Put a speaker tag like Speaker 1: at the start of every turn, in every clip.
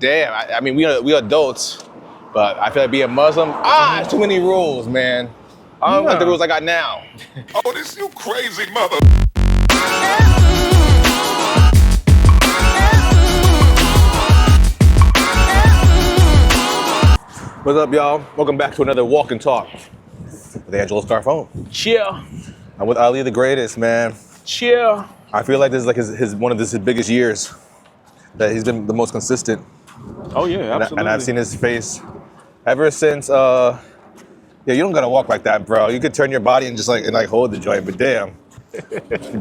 Speaker 1: Damn, I mean, we adults, but I feel like being Muslim, it's too many rules, man. I don't like the rules I got now.
Speaker 2: Oh, this you crazy mother.
Speaker 1: What's up, y'all? Welcome back to another Walk and Talk with Angelo Scarfone.
Speaker 3: Chill.
Speaker 1: I'm with Ali the Greatest, man.
Speaker 3: Chill.
Speaker 1: I feel like this is like his one of his biggest years. That he's been the most consistent.
Speaker 3: Oh yeah, absolutely.
Speaker 1: And I've seen his face ever since. Yeah, you don't gotta walk like that, bro. You could turn your body and just like hold the joint, but damn.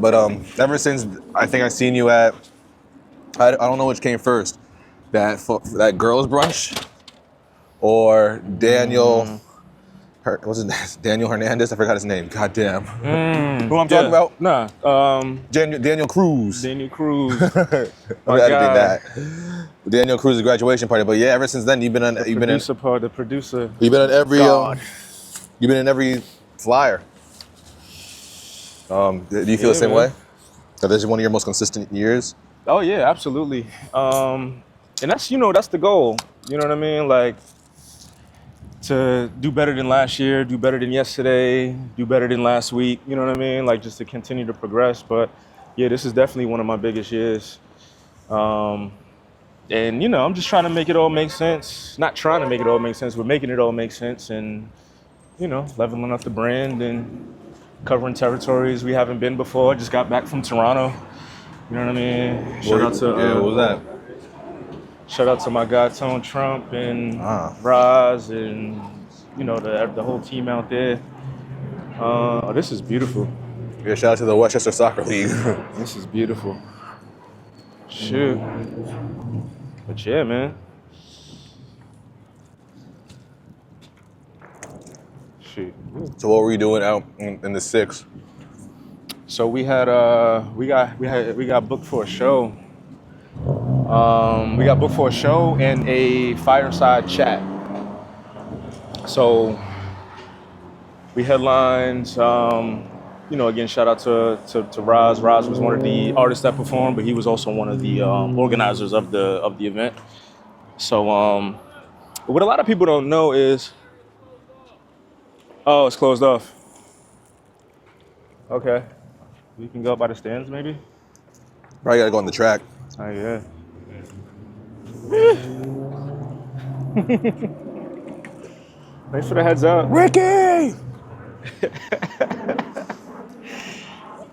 Speaker 1: But ever since I think I seen you at, I don't know which came first, that girls brunch, or Daniel. What's his name? Daniel Hernandez. I forgot his name. God damn. Who I'm talking about?
Speaker 3: Nah.
Speaker 1: Daniel Cruz.
Speaker 3: Daniel Cruz.
Speaker 1: I editing that. Daniel Cruz's graduation party. But yeah, ever since then you've been on.
Speaker 3: The producer.
Speaker 1: You've been on every.
Speaker 3: God.
Speaker 1: You've been in every flyer. Do you feel the same way? That this is one of your most consistent years?
Speaker 3: Oh yeah, absolutely. And that's that's the goal. You know what I mean? Like, to do better than last year, do better than yesterday, do better than last week. You know what I mean? Like, just to continue to progress. But yeah, this is definitely one of my biggest years. And I'm just trying to make it all make sense. Not trying to make it all make sense, but making it all make sense. And leveling up the brand and covering territories we haven't been before. Just got back from Toronto. You know what I mean? Shout out to
Speaker 1: what was that?
Speaker 3: Shout out to my guy Tone Trump and Roz and the whole team out there. This is beautiful.
Speaker 1: Yeah, shout out to the Westchester Soccer League.
Speaker 3: This is beautiful. Shoot. But yeah, man. Shoot.
Speaker 1: So what were you doing out in the six?
Speaker 3: So we got booked for a show. We got booked for a show and a fireside chat. So we headlined. Again, shout out to Roz. Roz was one of the artists that performed, but he was also one of the organizers of the event. So what a lot of people don't know is, it's closed off. Okay, we can go up by the stands, maybe.
Speaker 1: Probably gotta go on the track.
Speaker 3: Oh yeah. Thanks for the heads up,
Speaker 1: Ricky.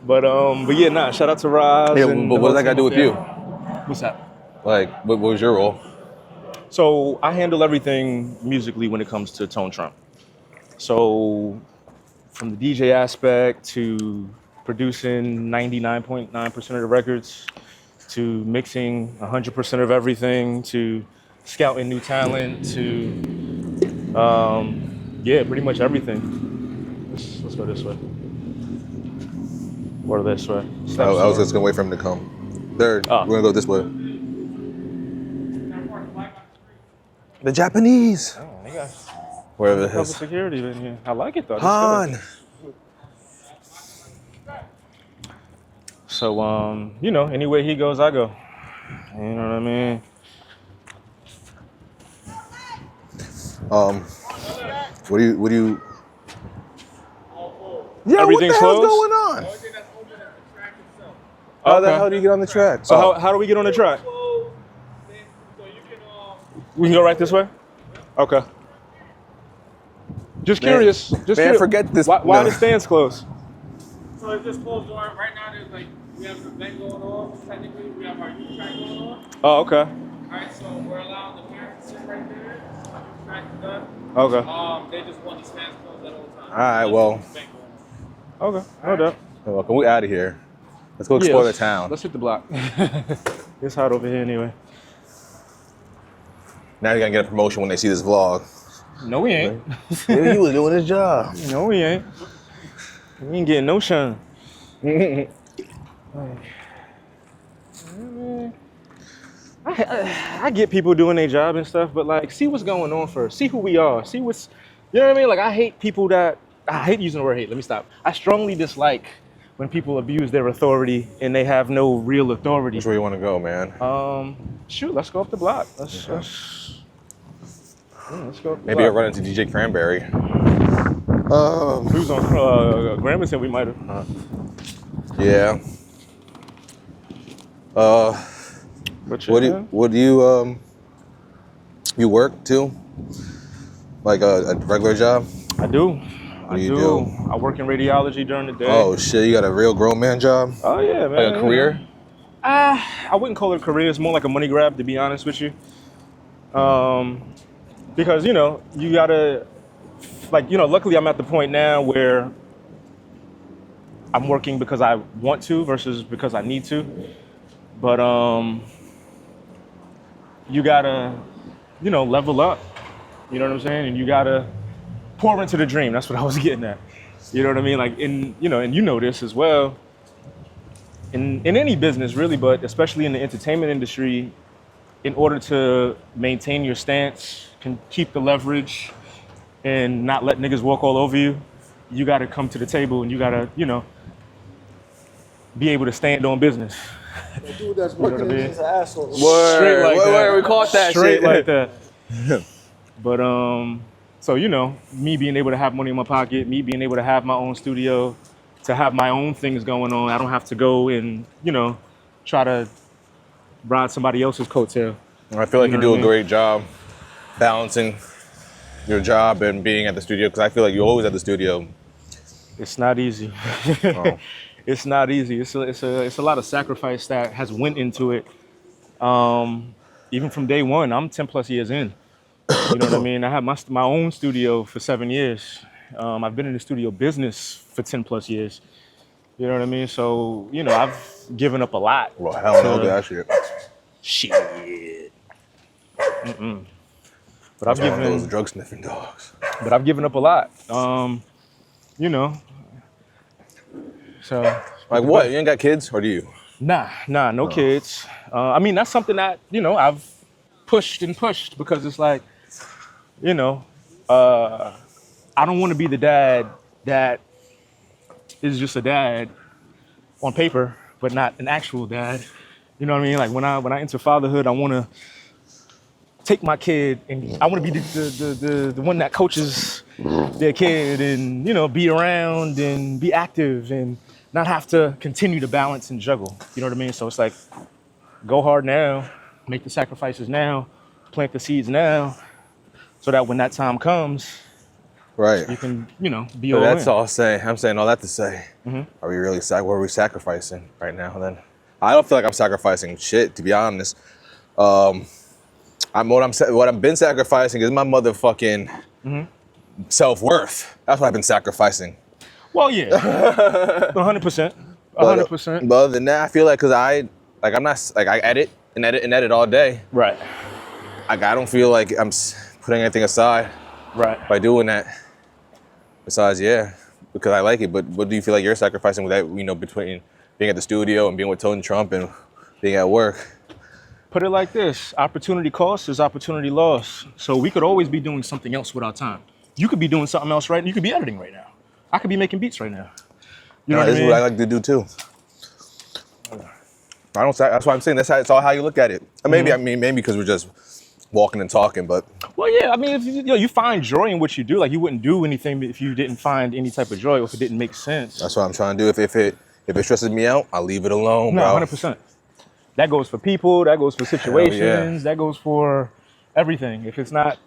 Speaker 3: But yeah, nah. Shout out to Roz.
Speaker 1: Yeah, but what does that got to do with you?
Speaker 3: What's that?
Speaker 1: Like, what was your role?
Speaker 3: So I handle everything musically when it comes to Tone Trump. So from the DJ aspect to producing 99.9% of the records, to mixing 100% of everything, to scouting new talent, to pretty much everything. Let's go this way. Or this way.
Speaker 1: I was just gonna wait for him to come. Third, we're gonna go this way. The Japanese.
Speaker 3: Oh, they got
Speaker 1: wherever it
Speaker 3: public
Speaker 1: is.
Speaker 3: security in here. I like it though.
Speaker 1: Han.
Speaker 3: So anywhere he goes, I go. You know what I mean?
Speaker 1: What do you? Yeah,
Speaker 3: Everything's
Speaker 1: what the hell's
Speaker 3: closed?
Speaker 1: going on? How the hell do you get on the track?
Speaker 3: So how do we get on the track? We can go right this way? Okay. Just curious.
Speaker 1: Forget this.
Speaker 3: Why the stands closed?
Speaker 4: So it's just closed door. Right now, we have an event going on. Technically, we have our youth track going on.
Speaker 3: Oh, okay.
Speaker 4: All right, so we're allowing the parents to sit right there. Youth track is done.
Speaker 3: Okay.
Speaker 4: They just want the stands closed at all times.
Speaker 1: All right, well.
Speaker 3: Okay, no doubt.
Speaker 1: Well, can we out of here? Let's go explore the town.
Speaker 3: Let's hit the block. It's hot over here anyway.
Speaker 1: Now you're gonna get a promotion when they see this vlog.
Speaker 3: No, we ain't.
Speaker 1: Yeah, he was doing his job.
Speaker 3: No, we ain't. We ain't getting no shine. I get people doing their job and stuff, but like, see what's going on first. See who we are. See what's, you know what I mean? Like, I hate people that, I hate using the word hate. Let me stop. I strongly dislike when people abuse their authority and they have no real authority.
Speaker 1: Which way you want to go, man?
Speaker 3: Shoot, let's go up the block. Let's go up the
Speaker 1: Maybe I'll
Speaker 3: block.
Speaker 1: run into DJ Cranberry.
Speaker 3: If we was on Gramercy, we might have.
Speaker 1: Yeah.
Speaker 3: But
Speaker 1: What do you work too? Like a regular job?
Speaker 3: I do.
Speaker 1: What do you do?
Speaker 3: I work in radiology during the day.
Speaker 1: Oh shit, you got a real grown man job?
Speaker 3: Oh yeah, man.
Speaker 1: Like a career?
Speaker 3: I wouldn't call it a career. It's more like a money grab, to be honest with you. Because you gotta, luckily I'm at the point now where I'm working because I want to versus because I need to. But you gotta, level up. You know what I'm saying? And you gotta pour into the dream. That's what I was getting at. You know what I mean? Like and you know this as well. In any business really, but especially in the entertainment industry, in order to maintain your stance, can keep the leverage and not let niggas walk all over you, you gotta come to the table and you gotta, be able to stand on business.
Speaker 5: The dude that's
Speaker 3: You know what I
Speaker 5: working
Speaker 3: mean?
Speaker 5: is an asshole.
Speaker 3: Straight like that.
Speaker 1: We caught that
Speaker 3: Straight
Speaker 1: shit.
Speaker 3: like that. But so me being able to have money in my pocket, me being able to have my own studio, to have my own things going on, I don't have to go and try to ride somebody else's coattail.
Speaker 1: I feel like you
Speaker 3: know
Speaker 1: do
Speaker 3: what
Speaker 1: a
Speaker 3: I mean?
Speaker 1: great job balancing your job and being at the studio, because I feel like you're always at the studio.
Speaker 3: It's not easy.
Speaker 1: Oh.
Speaker 3: It's not easy. It's a lot of sacrifice that has went into it. Even from day one, I'm 10 plus years in. You know what I mean? I had my own studio for 7 years. I've been in the studio business for 10 plus years. You know what I mean? So, I've given up a lot.
Speaker 1: Well, hell no, that shit.
Speaker 3: Shit. But I've
Speaker 1: That's one of those
Speaker 3: given,
Speaker 1: drug sniffing dogs.
Speaker 3: up a lot. So
Speaker 1: Like what? You ain't got kids, or do you?
Speaker 3: Nah, no kids. I mean, that's something that, I've pushed because it's like, I don't want to be the dad that is just a dad on paper, but not an actual dad. You know what I mean? Like when I enter fatherhood, I want to take my kid and I want to be the one that coaches their kid and, be around and be active and not have to continue to balance and juggle. You know what I mean? So it's like, go hard now, make the sacrifices now, plant the seeds now, so that when that time comes,
Speaker 1: Right.
Speaker 3: you can, be
Speaker 1: So
Speaker 3: all
Speaker 1: that's
Speaker 3: in.
Speaker 1: all I'm saying. I'm saying all that to say, are we really what are we sacrificing right now? Then I don't feel like I'm sacrificing shit, to be honest. What I've been sacrificing is my motherfucking self-worth. That's what I've been sacrificing.
Speaker 3: Well, yeah, 100%, 100%.
Speaker 1: But other than that, I feel like I edit all day.
Speaker 3: Right,
Speaker 1: Like I don't feel like I'm putting anything aside
Speaker 3: right.
Speaker 1: by doing that. Besides, because I like it. But what do you feel like you're sacrificing with that? Between being at the studio and being with Tony Trump and being at work.
Speaker 3: Put it like this: opportunity cost is opportunity loss. So we could always be doing something else with our time. You could be doing something else right now. You could be editing right now. I could be making beats right now. You know what I
Speaker 1: This
Speaker 3: mean?
Speaker 1: is what I like to do too. That's why I'm saying it's all how you look at it. And maybe because we're just walking and talking, but
Speaker 3: Well, yeah. I mean, if you find joy in what you do, like you wouldn't do anything if you didn't find any type of joy, or if it didn't make sense.
Speaker 1: that's what I'm trying to do. If it stresses me out, I'll leave it alone,
Speaker 3: No,
Speaker 1: bro.
Speaker 3: 100%. That goes for people. That goes for situations. That goes for everything. If it's not,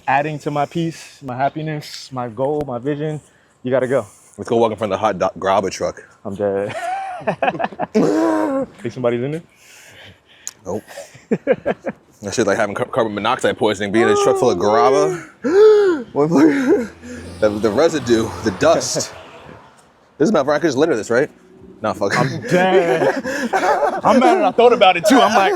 Speaker 3: adding to my peace, my happiness, my goal, my vision, you gotta go.
Speaker 1: Let's go walk in front of the hot dog grabber truck.
Speaker 3: I'm dead. Think somebody's in there?
Speaker 1: Nope. That shit like having carbon monoxide poisoning, being in a truck full of grabber. The residue, the dust. This is Mount Vernon. I could just litter this, right? Nah, fuck.
Speaker 3: I'm dead. I'm mad that I thought about it too. I'm like,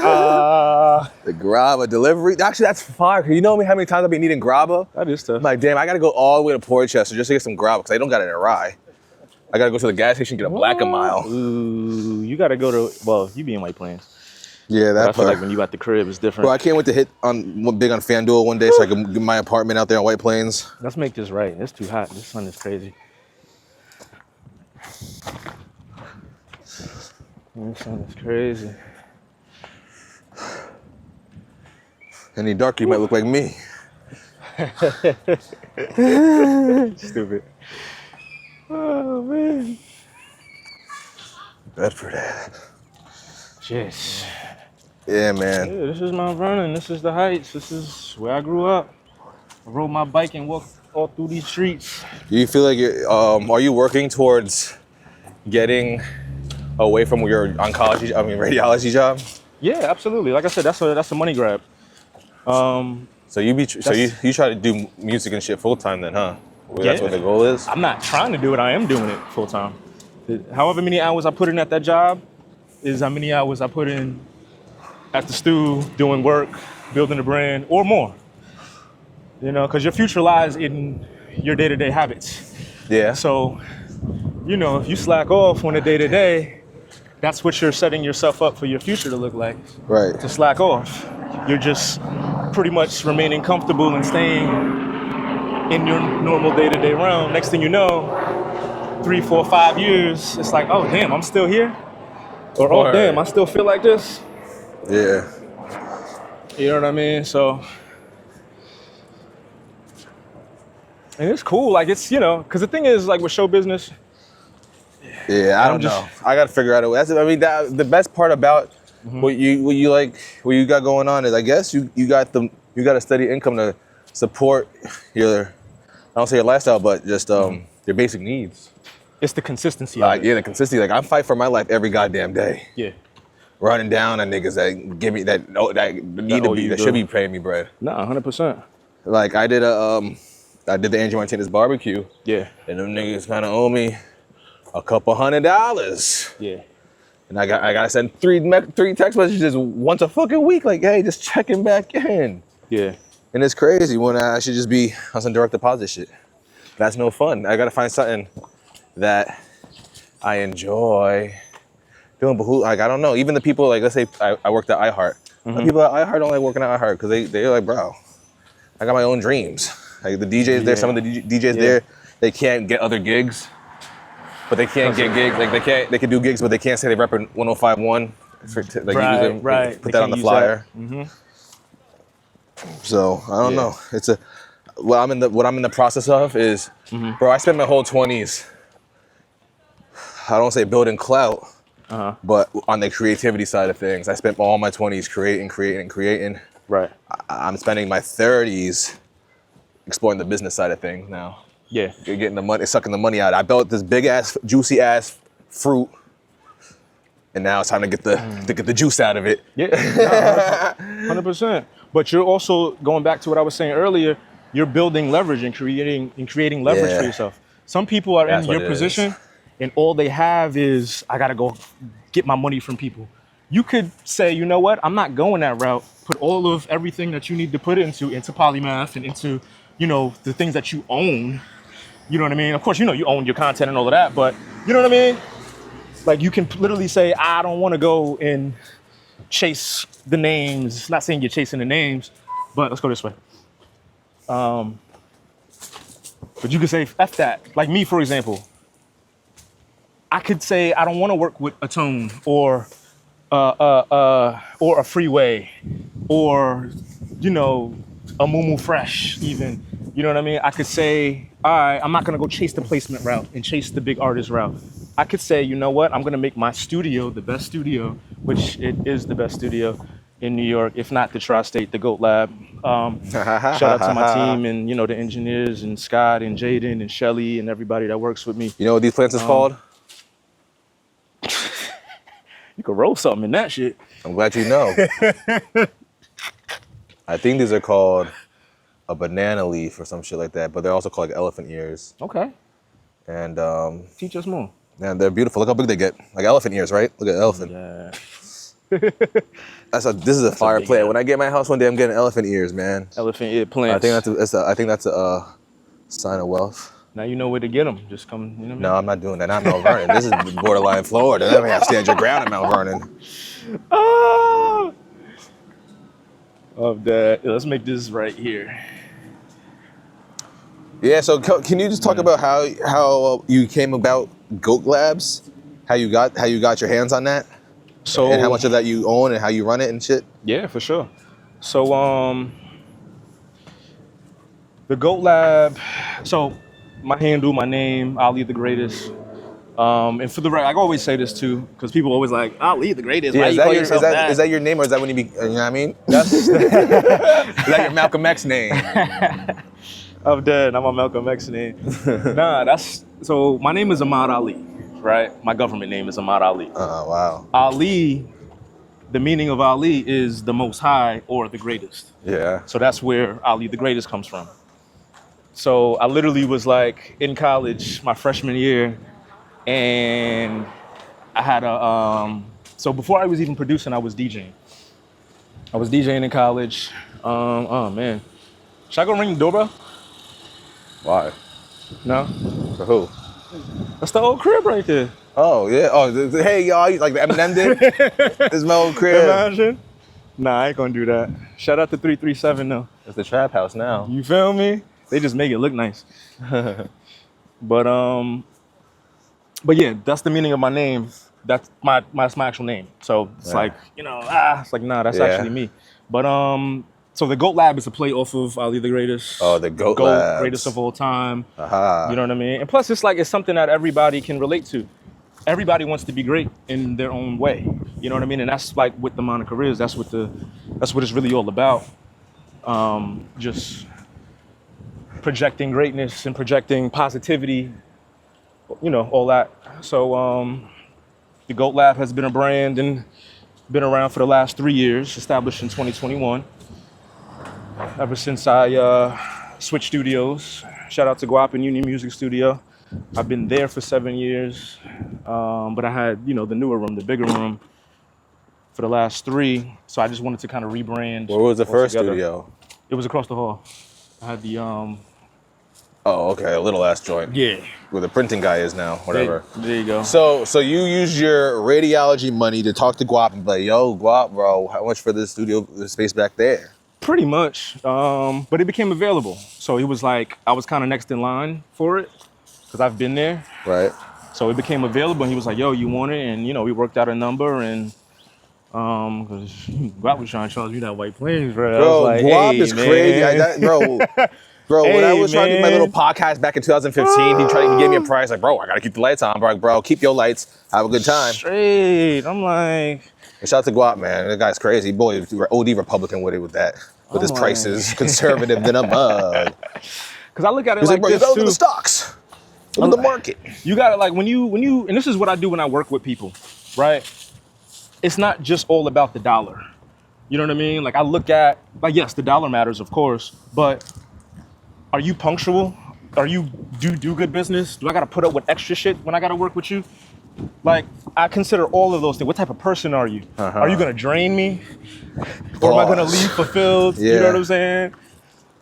Speaker 1: The grabber delivery. Actually, that's fire. You know how many times I've been eating grabber?
Speaker 3: that is tough.
Speaker 1: I'm like, damn, I gotta go all the way to Portchester just to get some grabber because I don't got it in Rye. I gotta go to the gas station and get a Black and Mile.
Speaker 3: Ooh, you gotta go to, well, you be in White Plains.
Speaker 1: Yeah,
Speaker 3: But I
Speaker 1: that
Speaker 3: feel like
Speaker 1: part.
Speaker 3: when you at the crib, it's different.
Speaker 1: Bro, I can't wait to hit big on FanDuel one day so I can get my apartment out there on White Plains.
Speaker 3: Let's make this right. It's too hot. This sun is crazy. That's crazy.
Speaker 1: Any darker, you might look like me.
Speaker 3: Stupid. Oh man.
Speaker 1: Bedford.
Speaker 3: Yes.
Speaker 1: Yeah, man.
Speaker 3: Yeah, this is Mount Vernon. This is the Heights. This is where I grew up. I rode my bike and walked all through these streets.
Speaker 1: Do you feel like are you working towards getting away from your radiology job?
Speaker 3: Yeah, absolutely. Like I said, that's a money grab.
Speaker 1: So you try to do music and shit full time then, huh? Well, that's what the goal is?
Speaker 3: I'm not trying to do it. I am doing it full time. However many hours I put in at that job is how many hours I put in at the stew, doing work, building a brand, or more. You know, because your future lies in your day-to-day habits.
Speaker 1: Yeah.
Speaker 3: So, you know, if you slack off on a day-to-day, that's what you're setting yourself up for your future to look like.
Speaker 1: Right.
Speaker 3: To slack off. You're just pretty much remaining comfortable and staying in your normal day-to-day realm. Next thing you know, 3, 4, 5 years, it's like, oh damn, I'm still here. Or oh damn, I still feel like this.
Speaker 1: Yeah.
Speaker 3: You know what I mean? So, and it's cool. Like it's, you know, because the thing is, like with show business.
Speaker 1: Yeah, I don't know. I got to figure out a way. The best part about what you got going on is, I guess you got a steady income to support your, I don't say your lifestyle, but just your basic needs.
Speaker 3: It's the consistency.
Speaker 1: The consistency. Like, I'm fighting for my life every goddamn day.
Speaker 3: Yeah.
Speaker 1: Running down on niggas that give me that should be paying me bread.
Speaker 3: Nah, 100%.
Speaker 1: Like I did the Angelo Martinez barbecue.
Speaker 3: Yeah.
Speaker 1: And them niggas kind of owe me a couple $100.
Speaker 3: Yeah.
Speaker 1: And I gotta send three text messages once a fucking week. Like, hey, just checking back in.
Speaker 3: Yeah.
Speaker 1: And it's crazy when I should just be on some direct deposit shit. That's no fun. I gotta find something that I enjoy doing. But I don't know. Even the people, like, let's say I worked at iHeart. The people at iHeart don't like working at iHeart because they're like, bro, I got my own dreams. Like the DJs there, some of the DJs there, they can't get other gigs, but they can't get gigs. Like they can do gigs, but they can't say they rep 105.1.
Speaker 3: Right.
Speaker 1: Put that on the flyer. So I don't know. It's what I'm in the process of is, bro. I spent my whole 20s. I don't say building clout, but on the creativity side of things, I spent all my 20s creating.
Speaker 3: Right.
Speaker 1: I'm spending my 30s exploring the business side of things now.
Speaker 3: Yeah.
Speaker 1: You're getting the money, sucking the money out. I built this big ass, juicy ass fruit, and now it's time to get the juice out of it.
Speaker 3: Yeah. 100%. But you're also going back to what I was saying earlier. You're building leverage and creating leverage for yourself. Some people are in your position, and all they have is, I gotta go get my money from people. You could say, you know what? I'm not going that route. Put all of everything that you need to put into Polymaf and into, you know, the things that you own. You know what I mean? Of course, you know, you own your content and all of that, but you know what I mean? Like, you can literally say, I don't want to go and chase the names. Not saying you're chasing the names, but let's go this way. But you could say, F that. Like me, for example. I could say, I don't want to work with a Tone or a Freeway, or, you know, a Mumu Fresh even. You know what I mean? I could say, all right, I'm not gonna go chase the placement route and chase the big artist route. I could say, you know what? I'm gonna make my studio the best studio, which it is the best studio in New York, if not the Tri-State, the GOAT Lab. Shout out to my team and, you know, the engineers and Scott and Jaden and Shelly and everybody that works with me.
Speaker 1: You know what these plants is called?
Speaker 3: You could roll something in that shit.
Speaker 1: I'm glad you know. I think these are called a banana leaf or some shit like that, but they're also called like elephant ears.
Speaker 3: Okay.
Speaker 1: And
Speaker 3: teach us more.
Speaker 1: Man, they're beautiful. Look how big they get. Like elephant ears, right? Look at elephant.
Speaker 3: Yeah.
Speaker 1: This is a fire plant. When I get my house one day, I'm getting elephant ears, man.
Speaker 3: Elephant ear plants.
Speaker 1: I think that's a sign of wealth.
Speaker 3: Now you know where to get them. Just come, you know what I mean?
Speaker 1: No, I'm not doing that. Not Mount Vernon. This is borderline Florida. They don't have to stand your ground in Mount Vernon.
Speaker 3: Oh! Of that. Let's make this right here.
Speaker 1: Yeah, so can you just talk about how you came about Goat Labs? How you got your hands on that?
Speaker 3: So
Speaker 1: And how much of that you own and how you run it and shit?
Speaker 3: Yeah, for sure. So the Goat Lab. So my handle, my name, Ali the Greatest. And for the record, I always say this too, because people always like, Ali the Greatest. Why
Speaker 1: Yeah,
Speaker 3: you call yourself that?
Speaker 1: is that your name or is that when you be, you know what I mean?
Speaker 3: That's
Speaker 1: Is that your Malcolm X name?
Speaker 3: I'm dead. I'm a Malcolm X name. Nah, that's so. My name is Ahmad Ali, right? My government name is Ahmad Ali.
Speaker 1: Oh, wow.
Speaker 3: Ali, the meaning of Ali is the Most High or the Greatest.
Speaker 1: Yeah.
Speaker 3: So that's where Ali the Greatest comes from. So I literally was like in college, my freshman year, and I had so before I was even producing, I was DJing. I was DJing in college. Oh man, should I go ring the doorbell?
Speaker 1: Why?
Speaker 3: No,
Speaker 1: For who?
Speaker 3: that's the old crib right there.
Speaker 1: Oh, yeah. Oh, hey, y'all, like the Eminem did? This is my old crib.
Speaker 3: Imagine. Nah, I ain't gonna do that. Shout out to 337 though.
Speaker 1: It's the trap house now.
Speaker 3: You feel me? They just make it look nice. But yeah, that's the meaning of my name. That's my actual name. So it's like, it's like, nah, that's actually me. But so the Goat Lab is a play off of Ali the Greatest.
Speaker 1: Oh, the Goat Labs.
Speaker 3: Greatest of all time.
Speaker 1: Aha.
Speaker 3: You know what I mean? And plus it's something that everybody can relate to. Everybody wants to be great in their own way. You know what I mean? And that's like what the moniker is. That's what it's really all about. Just projecting greatness and projecting positivity, all that. So the Goat Lab has been a brand and been around for the last 3 years, established in 2021. Ever since I switched studios, shout out to Guap and Union Music Studio. I've been there for 7 years, but I had, the newer room, the bigger room, for the last 3. So I just wanted to kind of rebrand.
Speaker 1: Where was the first
Speaker 3: altogether.
Speaker 1: studio?
Speaker 3: It was across the hall. I had the
Speaker 1: Oh, okay, a little ass joint.
Speaker 3: yeah.
Speaker 1: Where the printing guy is now, whatever.
Speaker 3: There you go.
Speaker 1: So you use your radiology money to talk to Guap and be like, yo, Guap, bro, how much for this studio, the space back there?
Speaker 3: Pretty much, but it became available. So it was like I was kind of next in line for it because I've been there.
Speaker 1: Right.
Speaker 3: So it became available, and he was like, "Yo, you want it?" And we worked out a number, and because Guap was trying to charge me that White Plains, bro. I
Speaker 1: Bro,
Speaker 3: was like,
Speaker 1: Guap
Speaker 3: hey,
Speaker 1: is
Speaker 3: man.
Speaker 1: crazy. Bro, when I
Speaker 3: Hey,
Speaker 1: was trying to do my
Speaker 3: man.
Speaker 1: little podcast back in 2015, he gave me a price like, bro, I gotta keep the lights on, bro. Keep your lights, have a good time.
Speaker 3: Straight. I'm like,
Speaker 1: And shout out to Guap, man. That guy's crazy. Boy, OD Republican with it with that. With his
Speaker 3: my.
Speaker 1: prices, conservative than a mug.
Speaker 3: because I look at it
Speaker 1: He's like,
Speaker 3: like
Speaker 1: bro, you
Speaker 3: this
Speaker 1: gotta look at
Speaker 3: too.
Speaker 1: the stocks. Look at the market.
Speaker 3: You got to when you, and this is what I do when I work with people, right? It's not just all about the dollar. You know what I mean? Like I look at, yes, the dollar matters, of course, but are you punctual? Are you do good business? Do I got to put up with extra shit when I got to work with you? Like I consider all of those things. What type of person are you? Are you gonna drain me, or am I gonna leave fulfilled?
Speaker 1: Yeah.
Speaker 3: You know what I'm saying?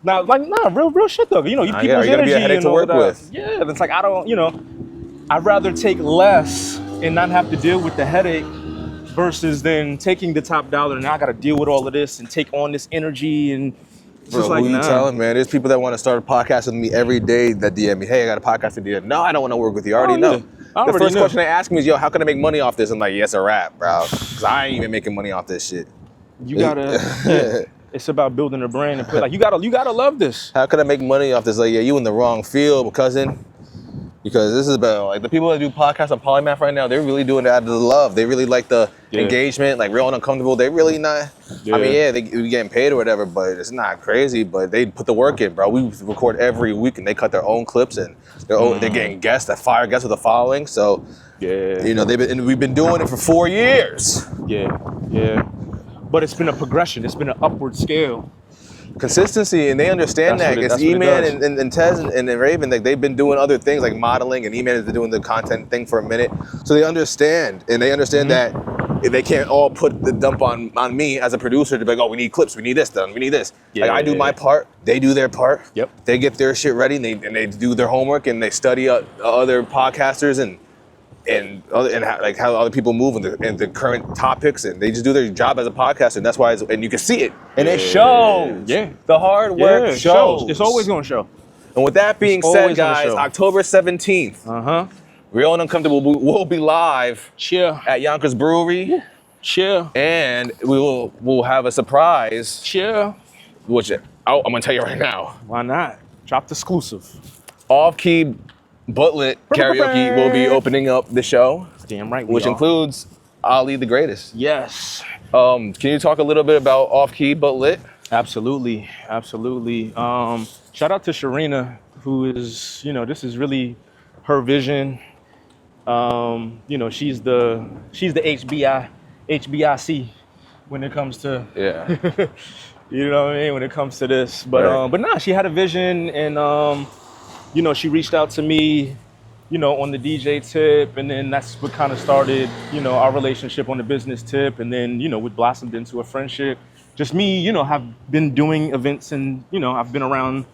Speaker 3: Now, real shit though. You people's
Speaker 1: you're gonna be a
Speaker 3: energy
Speaker 1: headache
Speaker 3: and
Speaker 1: to
Speaker 3: all
Speaker 1: work
Speaker 3: that.
Speaker 1: with.
Speaker 3: Yeah, it's like I don't. I'd rather take less and not have to deal with the headache versus then taking the top dollar and now I got to deal with all of this and take on this energy and. It's
Speaker 1: Bro,
Speaker 3: just like,
Speaker 1: who you
Speaker 3: nah.
Speaker 1: telling, man? There's people that want to start a podcast with me every day that DM me, hey, I got a podcast to DM. No, I don't want to work with you. I already know. The first question they ask me is, yo, how can I make money off this? I'm like, yes, a rap, bro. Because I ain't even making money off this shit.
Speaker 3: You gotta. It's about building a brand and you gotta love this.
Speaker 1: How can I make money off this? Like, yeah, you in the wrong field, cousin. Because this is about, like, the people that do podcasts on Polymaf right now, they're really doing it out of the love. They really like the engagement, like real uncomfortable. They really not, I mean, yeah, they getting paid or whatever, but it's not crazy, but they put the work in, bro. We record every week and they cut their own clips and they're getting guests, that fire guests with a following. So, we've been doing it for 4 years.
Speaker 3: Yeah. But it's been a progression. It's been an upward scale.
Speaker 1: Consistency, and they understand that. It's E-Man and Tez and Raven, like they've been doing other things like modeling, and E-Man has been doing the content thing for a minute. So they understand, and they understand that they can't all put the dump on me as a producer to be like, oh, we need clips, we need this done, we need this. Like I do my part, they do their part.
Speaker 3: Yep.
Speaker 1: They get their shit ready, and they do their homework, and they study other podcasters and how other people move in the current topics, and they just do their job as a podcaster, and that's why and you can see it, and it shows.
Speaker 3: Yeah,
Speaker 1: the hard work shows.
Speaker 3: It's always gonna show.
Speaker 1: And with that being said, guys, October 17th, Real and Uncomfortable will be live at Yonkers Brewery.
Speaker 3: Chill.
Speaker 1: And we'll have a surprise,
Speaker 3: Chill.
Speaker 1: which I'm gonna tell you right now.
Speaker 3: Why not? Dropped exclusive.
Speaker 1: Off-key but lit karaoke will be opening up the show,
Speaker 3: Damn right.
Speaker 1: which includes Ali the Greatest.
Speaker 3: Yes.
Speaker 1: Can you talk a little bit about Off-key but lit?
Speaker 3: Absolutely. Shout out to Sharina, who is, this is really her vision. She's the HBIC when it comes to you know what I mean, when it comes to this. But but nah, she had a vision, and she reached out to me, on the DJ tip, and then that's what kind of started, our relationship on the business tip, and then we blossomed into a friendship. Just me, have been doing events, and I've been around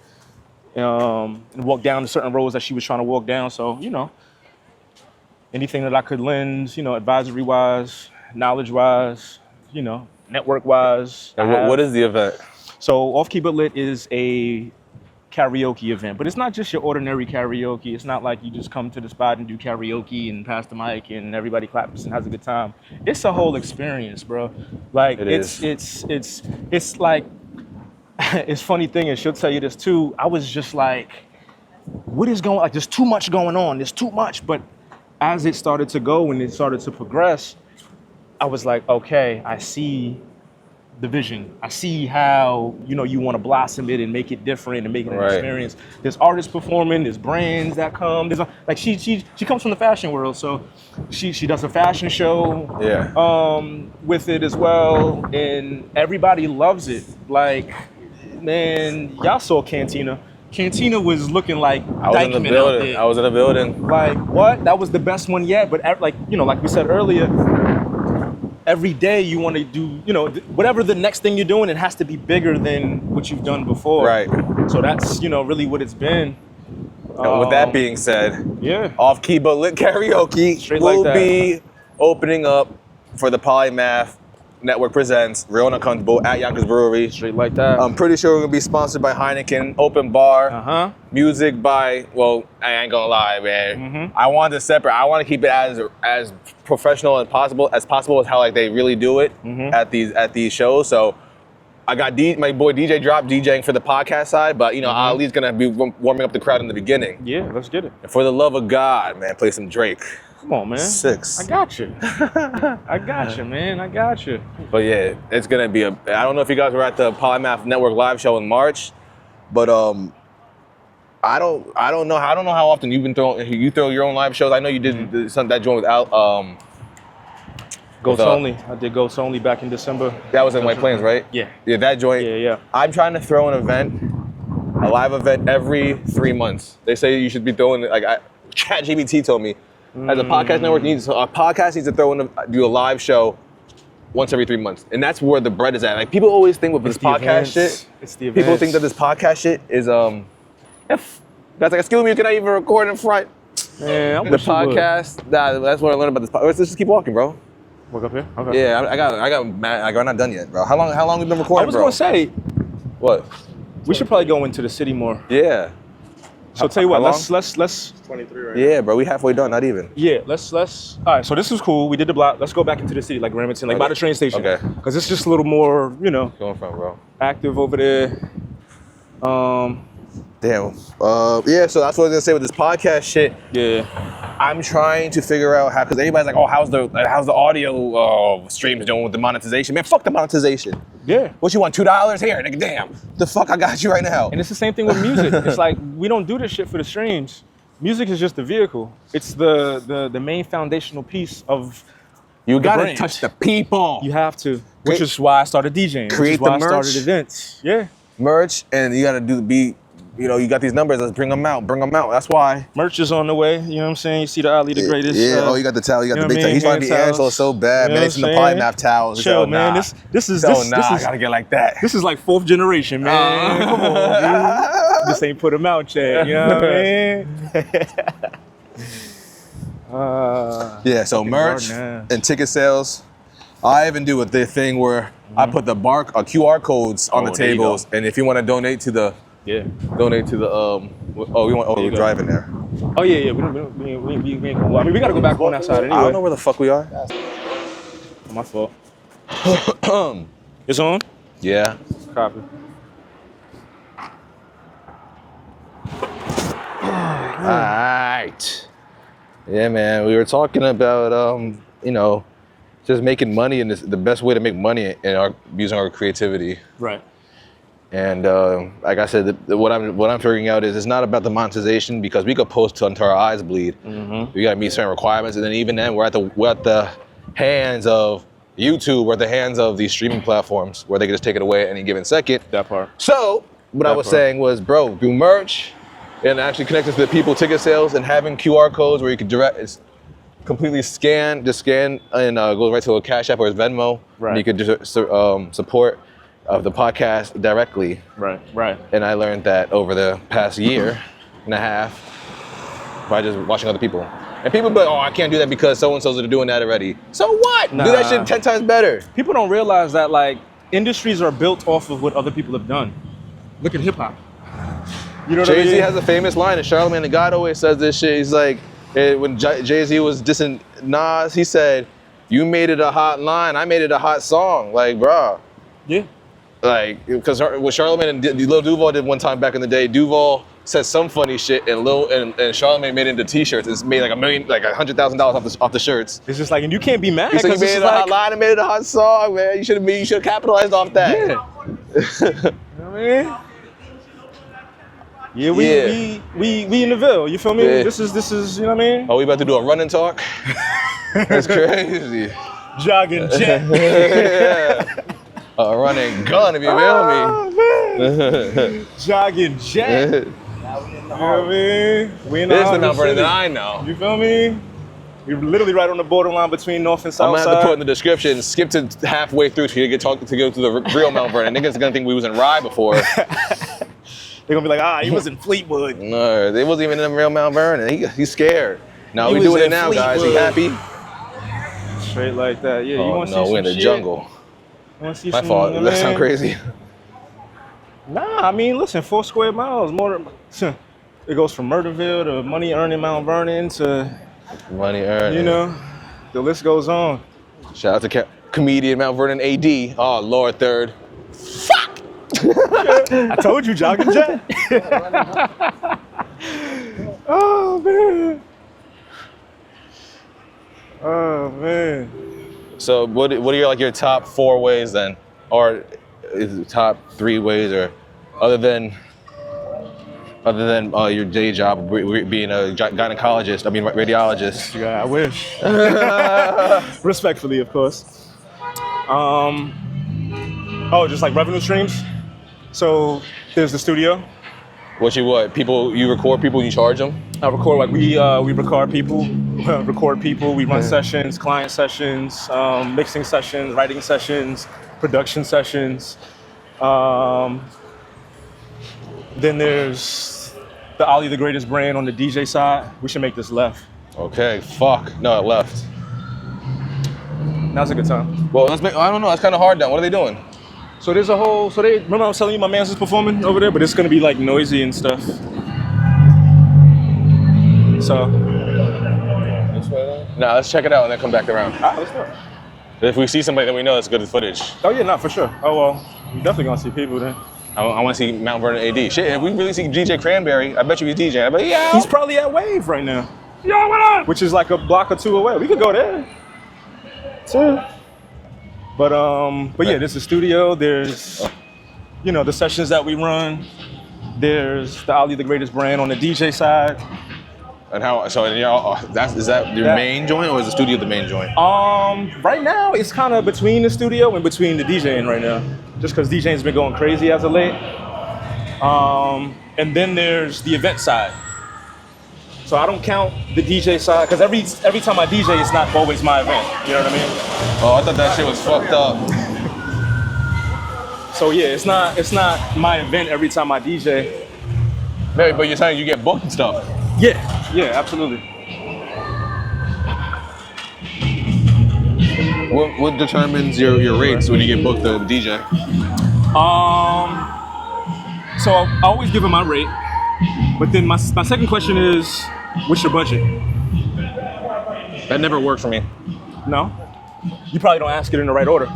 Speaker 3: and walked down the certain roads that she was trying to walk down. So anything that I could lend, advisory wise, knowledge wise, network wise.
Speaker 1: And what is the event?
Speaker 3: So Off Key But Lit is a karaoke event, but it's not just your ordinary karaoke. It's not like you just come to the spot and do karaoke and pass the mic and everybody claps and has a good time. It's a whole experience, bro. Like it's like it's funny thing, and she'll tell you this too. I was just like, what is going on? Like, there's too much going on. There's too much. But as it started to go and it started to progress, I was like, okay, I see the vision. I see how, you want to blossom it and make it different and make it an experience. There's artists performing, there's brands that come. There's she comes from the fashion world, so she does a fashion show with it as well, and everybody loves it. Like, man, y'all saw Cantina. Cantina was looking like Dykeman out there.
Speaker 1: I was in the building.
Speaker 3: Like, what? That was the best one yet. But like we said earlier, every day you want to do, whatever the next thing you're doing, it has to be bigger than what you've done before.
Speaker 1: Right.
Speaker 3: So that's, really what it's been.
Speaker 1: And with that being said, Off Key But Lit Karaoke will be opening up for the Polymaf Network Presents Real and Uncomfortable at Yonkers Brewery.
Speaker 3: Straight like that.
Speaker 1: I'm pretty sure we're gonna be sponsored by Heineken, open bar, music by, well, I ain't gonna lie, man. I want it separate. I want to keep it as professional as possible as how like they really do it at these shows. So I got my boy DJ Drop DJing for the podcast side, but Ali's gonna be warming up the crowd in the beginning.
Speaker 3: Yeah, let's get it.
Speaker 1: And for the love of God, man, play some Drake.
Speaker 3: Come on, man.
Speaker 1: 6.
Speaker 3: I got you. I got you, man. I got you.
Speaker 1: But yeah, it's gonna be I don't know if you guys were at the Polymaf Network live show in March, but I don't know how often you throw your own live shows. I know you did something that joint with
Speaker 3: Ghost Only. I did Ghost Only back in December.
Speaker 1: That was in White Plains, right?
Speaker 3: Yeah.
Speaker 1: Yeah, that joint.
Speaker 3: Yeah.
Speaker 1: I'm trying to throw a live event every 3 months. They say you should be throwing ChatGPT told me, as a podcast network podcast needs to do a live show once every 3 months, and that's where the bread is at. Like, people always think with this podcast shit,
Speaker 3: it's the events.
Speaker 1: People think that this podcast shit is if that's like, excuse me, can I even record in front?
Speaker 3: Man,
Speaker 1: the podcast. That's what I learned about this podcast. Let's just keep walking, bro.
Speaker 3: Walk up here. Okay.
Speaker 1: Yeah, I got mad. I'm not done yet, bro. How long we been recording?
Speaker 3: I was gonna say,
Speaker 1: what?
Speaker 3: We should probably go into the city more.
Speaker 1: Yeah.
Speaker 3: So tell you what, let's 23 right now.
Speaker 1: Yeah, bro, we halfway done, not even.
Speaker 3: Yeah, let's all right, so this is cool. We did the block. Let's go back into the city, like Remington, like by the train station.
Speaker 1: Okay.
Speaker 3: Because it's just a little more,
Speaker 1: Going from, bro.
Speaker 3: active over there.
Speaker 1: Damn. Yeah, so that's what I was gonna say with this podcast shit.
Speaker 3: Yeah.
Speaker 1: I'm trying to figure out how, because everybody's like, oh, how's the audio streams doing with the monetization? Man, fuck the monetization.
Speaker 3: Yeah.
Speaker 1: What you want, $2 here? Nigga, damn. The fuck I got you right now.
Speaker 3: And it's the same thing with music. It's like, we don't do this shit for the streams. Music is just the vehicle. It's the main foundational piece of
Speaker 1: you gotta
Speaker 3: brand.
Speaker 1: touch the people.
Speaker 3: You have to, which is why I started DJing.
Speaker 1: Create
Speaker 3: which is why
Speaker 1: the merch.
Speaker 3: I started events. Yeah.
Speaker 1: Merch, and you gotta do the beat. You got these numbers, let's bring them out. That's why.
Speaker 3: Merch is on the way, you know what I'm saying? You see the Ali the Greatest.
Speaker 1: Yeah, you got the towel, you got the big towel. He's trying to be Angelo so bad, man. He's in the Polymaf towels.
Speaker 3: Chill, man. This is
Speaker 1: I gotta get like that.
Speaker 3: This is like 4th generation, man. Come on, dude. This ain't put him out, Chad. You know what I mean?
Speaker 1: Yeah, so merch and ticket sales. I even do the thing where I put the QR codes on the tables, and if you want to donate to the we're driving there.
Speaker 3: Oh yeah, we ain't, well, I mean, we gotta go back on that side anyway.
Speaker 1: I don't know where the fuck we are.
Speaker 3: My fault. It's on?
Speaker 1: Yeah.
Speaker 3: Copy.
Speaker 1: Alright. Yeah, man. We were talking about just making money, and the best way to make money in using our creativity.
Speaker 3: Right.
Speaker 1: And like I said, what I'm figuring out is it's not about the monetization, because we could post until our eyes bleed.
Speaker 3: Mm-hmm.
Speaker 1: We got to meet certain requirements, and then even then we're at the hands of YouTube, or the hands of these streaming platforms, where they can just take it away at any given second.
Speaker 3: That part.
Speaker 1: So what I was saying was, bro, do merch and actually connect us to the people, ticket sales, and having QR codes where you can it's completely just scan and go right to a Cash App or a Venmo.
Speaker 3: Right.
Speaker 1: And you can just support of the podcast directly.
Speaker 3: Right. Right.
Speaker 1: And I learned that over the past year and a half by just watching other people. And people be like, oh, I can't do that because so-and-so's are doing that already. So what?
Speaker 3: Nah.
Speaker 1: Do that shit 10 times better.
Speaker 3: People don't realize that, like, industries are built off of what other people have done. Look at hip hop. You know what I mean?
Speaker 1: Jay-Z has a famous line, and Charlamagne the God always says this shit. He's like, when Jay-Z was dissing Nas, he said, you made it a hot line, I made it a hot song. Like, bro.
Speaker 3: Yeah.
Speaker 1: Like, because what Charlamagne and Lil Duval did one time back in the day, Duval said some funny shit, and Charlamagne made it into t-shirts. It's made like $100,000 off the shirts.
Speaker 3: It's just like, and you can't be mad.
Speaker 1: He said you made it a hot line and made it a hot song, man. You should have capitalized off that.
Speaker 3: Yeah. You know what I mean? Yeah, we in the Ville, you feel me?
Speaker 1: Yeah.
Speaker 3: This is, you know what I mean?
Speaker 1: Oh, we about to do a running talk? That's crazy.
Speaker 3: Jogging jet.
Speaker 1: Yeah. A running gun, if you feel me.
Speaker 3: Jogging jet. You know what I mean? We in the
Speaker 1: This is the
Speaker 3: heart
Speaker 1: Mount
Speaker 3: of the
Speaker 1: Vernon
Speaker 3: city.
Speaker 1: that I know.
Speaker 3: You feel me? We're literally right on the borderline between North and
Speaker 1: I'm
Speaker 3: South
Speaker 1: gonna
Speaker 3: Side.
Speaker 1: have to put in the description, skip to halfway through to go to the real Mount Vernon. Niggas gonna think we was in Rye before.
Speaker 3: They're gonna be like, he was in Fleetwood.
Speaker 1: No, they wasn't even in the real Mount Vernon. He's scared. Now
Speaker 3: He
Speaker 1: we
Speaker 3: was
Speaker 1: doing it
Speaker 3: in
Speaker 1: now, guys. He
Speaker 3: Fleetwood.
Speaker 1: happy?
Speaker 3: Straight like that. Yeah, you
Speaker 1: Oh
Speaker 3: wanna
Speaker 1: no,
Speaker 3: see
Speaker 1: we're in
Speaker 3: some
Speaker 1: the
Speaker 3: shit?
Speaker 1: jungle.
Speaker 3: You wanna see
Speaker 1: My
Speaker 3: some,
Speaker 1: fault.
Speaker 3: you know
Speaker 1: That
Speaker 3: what I
Speaker 1: sound
Speaker 3: mean?
Speaker 1: crazy.
Speaker 3: Nah, I mean, listen, 4 square miles, more. It goes from Murderville to money earning Mount Vernon to,
Speaker 1: Money earned.
Speaker 3: you know, the list goes on.
Speaker 1: Shout out to comedian Mount Vernon AD. Oh Lord, third.
Speaker 3: I told you, jogging jet. Oh man. Oh man.
Speaker 1: So what are your top 4 ways then, or is it top 3 ways, or other than your day job being a gynecologist? I mean radiologist.
Speaker 3: Yeah, I wish. Respectfully, of course. Just like revenue streams. So there's the studio.
Speaker 1: People you record people, you charge them?
Speaker 3: I record like we record people, We run sessions, client sessions, mixing sessions, writing sessions, production sessions. Then there's the Ollie the Greatest brand on the DJ side. We should make this left.
Speaker 1: Okay, fuck. No, it left.
Speaker 3: Now's a good time.
Speaker 1: Well, I don't know. It's kind of hard now. What are they doing?
Speaker 3: So there's remember I was telling you my man's is performing over there, but it's gonna be like noisy and stuff. So.
Speaker 1: Nah, let's check it out and then come back around.
Speaker 3: All right, let's do it.
Speaker 1: If we see somebody that we know, it's good footage.
Speaker 3: Oh yeah, not for sure. Oh well, you're definitely gonna see people then.
Speaker 1: I want to see Mount Vernon AD. Shit, if we really see DJ Cranberry, I bet you he's DJing. I bet, yeah.
Speaker 3: He's probably at Wave right now.
Speaker 4: Yo, what up?
Speaker 3: Which is like a block or 2 away. We could go there. Too. But yeah, there's the studio. There's, the sessions that we run. There's the Ollie the Greatest brand on the DJ side.
Speaker 1: And is that your main joint, or is the studio the main joint?
Speaker 3: Right now it's kind of between the studio and between the DJing right now, just because DJing's been going crazy as of late. And then there's the event side. So I don't count the DJ side, because every time I DJ, it's not always my event. You know what I mean?
Speaker 1: Oh, I thought that shit was fucked up.
Speaker 3: So yeah, it's not my event every time I DJ.
Speaker 1: Maybe, but you're saying you get booked and stuff.
Speaker 3: Yeah, absolutely.
Speaker 1: What determines your rates when you get booked to DJ?
Speaker 3: So I always give him my rate, but then my second question is, what's your budget?
Speaker 1: That never worked for me.
Speaker 3: No? You probably don't ask it in the right order.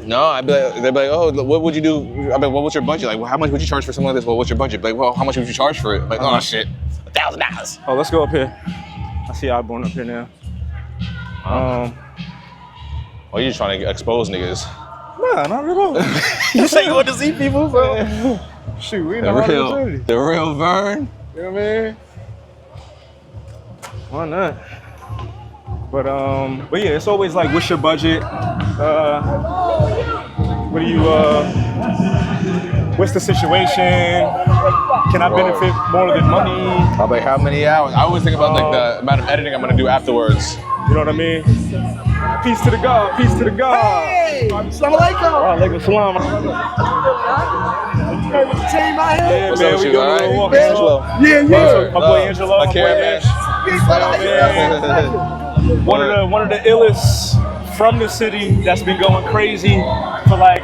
Speaker 1: No, they'd be like, oh, what would you do? I'd be like, well, what's your budget? Like, well, how much would you charge for something like this? Well, what's your budget? Like, well, how much would you charge for it? Like, oh shit, $1,000.
Speaker 3: Oh, let's go up here. I see Eyebone up here now.
Speaker 1: Oh, you just trying to expose niggas?
Speaker 3: Nah, not at all. You say you want to see people, bro? Shoot, we in the heart of the city.
Speaker 1: The real Vern.
Speaker 3: You know what I mean? Why not? But yeah, it's always like, what's your budget? What do you? What's the situation? Can I benefit more than money?
Speaker 1: I'm like, how many hours? I always think about like the amount of editing I'm gonna do afterwards.
Speaker 3: You know what I mean? Peace to the God. Peace to the God.
Speaker 5: Hey! Assalamu alaikum.
Speaker 3: Alaikum salam.
Speaker 5: Team out here.
Speaker 3: Yeah,
Speaker 1: What's
Speaker 3: man,
Speaker 1: up,
Speaker 3: we
Speaker 1: you,
Speaker 3: doing
Speaker 1: all
Speaker 3: a little
Speaker 1: right?
Speaker 3: walk. Angelo.
Speaker 5: Yeah.
Speaker 3: My boy Angelo.
Speaker 1: My
Speaker 3: My boy
Speaker 1: cameraman.
Speaker 3: Ash. One of the illest from the city that's been going crazy for like,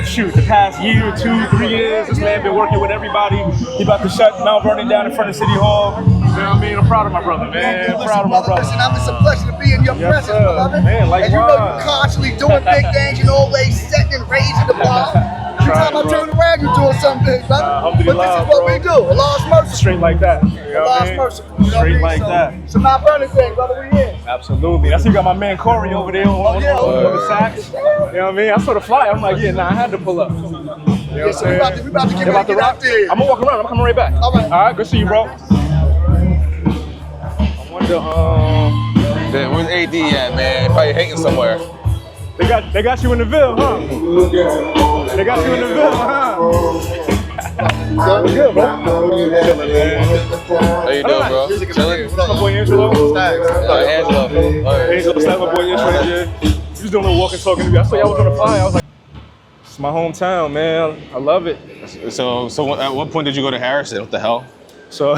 Speaker 3: shoot, the past year, 2, 3 years. This man been working with everybody. He about to shut Mount Vernon down in front of City Hall. You know what I mean? I'm proud of my brother, man. I'm proud of my brother.
Speaker 5: Listen, it's a pleasure to be in your
Speaker 3: Yes,
Speaker 5: presence,
Speaker 3: sir.
Speaker 5: beloved.
Speaker 3: Man, likewise.
Speaker 5: And you know you're constantly doing big things. You're always setting and raising the bar. Every time I turn around, you're doing something big, brother. But this is what we do. Allah's mercy.
Speaker 3: Straight like that. You know what I
Speaker 5: Allah's
Speaker 3: mean?
Speaker 5: mercy. You know what I
Speaker 3: Straight
Speaker 5: mean?
Speaker 3: like
Speaker 5: So,
Speaker 3: that.
Speaker 5: It's a Mount Vernon thing, brother. We in.
Speaker 3: Absolutely. That's you got my man Corey over there on the sax. You know what I mean? I saw the fly. I'm like, yeah, nah, I had to pull up. You know what I'm
Speaker 5: So we about to get
Speaker 3: About to
Speaker 5: ready to get
Speaker 3: rock?
Speaker 5: out there.
Speaker 3: I'm gonna walk around. I'm coming right back.
Speaker 5: All right.
Speaker 3: All right. Good to see you, bro. I wonder.
Speaker 1: Damn, where's AD at, man? Probably hating somewhere.
Speaker 3: They got you in the Ville, huh? They got you in the Ville, huh? Good, bro.
Speaker 1: How you doing, bro? Chilling?
Speaker 3: My boy Angelo.
Speaker 1: Angelo.
Speaker 3: Angelo, that's my boy Angelo. Yeah. He was doing a little walking, talking to me. I saw y'all was on the fly. I was like, it's my hometown, man. I love it.
Speaker 1: So at what point did you go to Harrison? What the hell?
Speaker 3: So,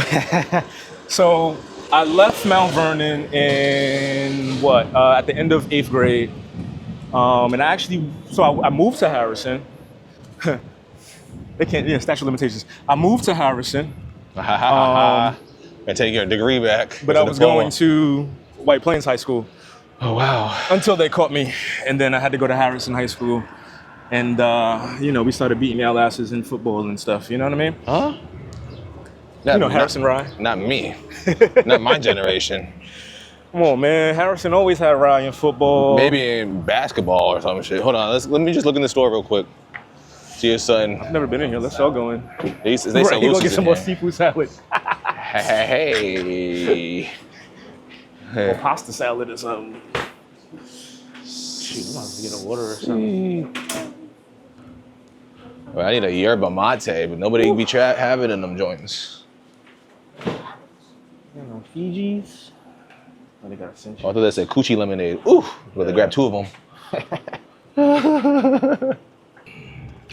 Speaker 3: so I left Mount Vernon in at the end of 8th grade. And I moved to Harrison. They can't, statute of limitations. I moved to Harrison.
Speaker 1: And take your degree back.
Speaker 3: But I was going to White Plains High School.
Speaker 1: Oh, wow.
Speaker 3: Until they caught me. And then I had to go to Harrison High School. And, we started beating y'all asses in football and stuff. You know what I mean?
Speaker 1: Huh?
Speaker 3: Harrison Rye.
Speaker 1: Not me. Not my generation.
Speaker 3: Come on, man. Harrison always had Rye in football.
Speaker 1: Maybe in basketball or some shit. Hold on. Let me just look in the store real quick. See your son.
Speaker 3: I've never been in here. Let's all go in.
Speaker 1: They sell
Speaker 3: Right, he gonna
Speaker 1: Lucy's
Speaker 3: get some
Speaker 1: in
Speaker 3: more
Speaker 1: here.
Speaker 3: seafood salad.
Speaker 1: Hey.
Speaker 3: Or pasta salad or something. Shoot, I'm about to get a water or something.
Speaker 1: Well, I need a yerba mate, but nobody be having in them joints.
Speaker 3: Fiji's. Oh, they got a cinch.
Speaker 1: Oh, I thought they said coochie lemonade. Ooh, well, they grabbed 2 of them.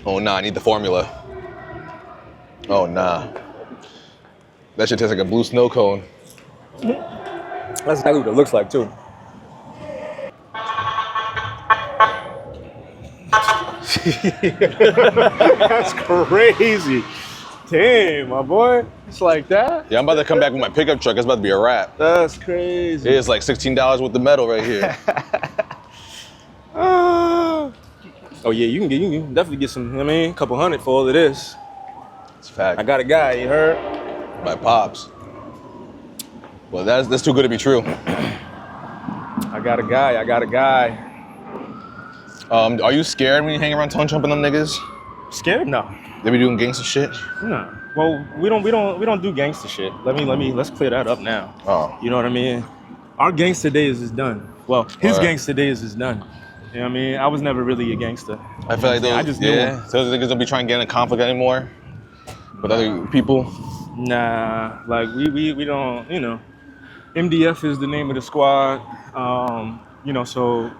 Speaker 1: Oh, nah, I need the formula. Oh, nah. That shit tastes like a blue snow cone.
Speaker 3: That's exactly what it looks like, too. That's crazy. Damn, my boy. It's like that?
Speaker 1: Yeah, I'm about to come back with my pickup truck. It's about to be a wrap.
Speaker 3: That's crazy.
Speaker 1: It's like $16 with the metal right here.
Speaker 3: Oh yeah, you can definitely get some, a couple hundred for all of this.
Speaker 1: It's a fact.
Speaker 3: I got a guy, you heard?
Speaker 1: My pops. Well, that's too good to be true.
Speaker 3: I got a guy.
Speaker 1: Are you scared when you hang around tongue jumping them niggas?
Speaker 3: Scared? No.
Speaker 1: They be doing gangster shit?
Speaker 3: No. Well, we don't do gangster shit. Let's clear that up now.
Speaker 1: Oh.
Speaker 3: You know what I mean? Our gangster days is done. Well, his
Speaker 1: Alright.
Speaker 3: gangster days is done. You know what I mean? I was never really a gangster.
Speaker 1: I feel like those,
Speaker 3: I just knew him.
Speaker 1: those niggas don't be trying to get in a conflict anymore with other people.
Speaker 3: Nah, like we don't, MDF is the name of the squad. So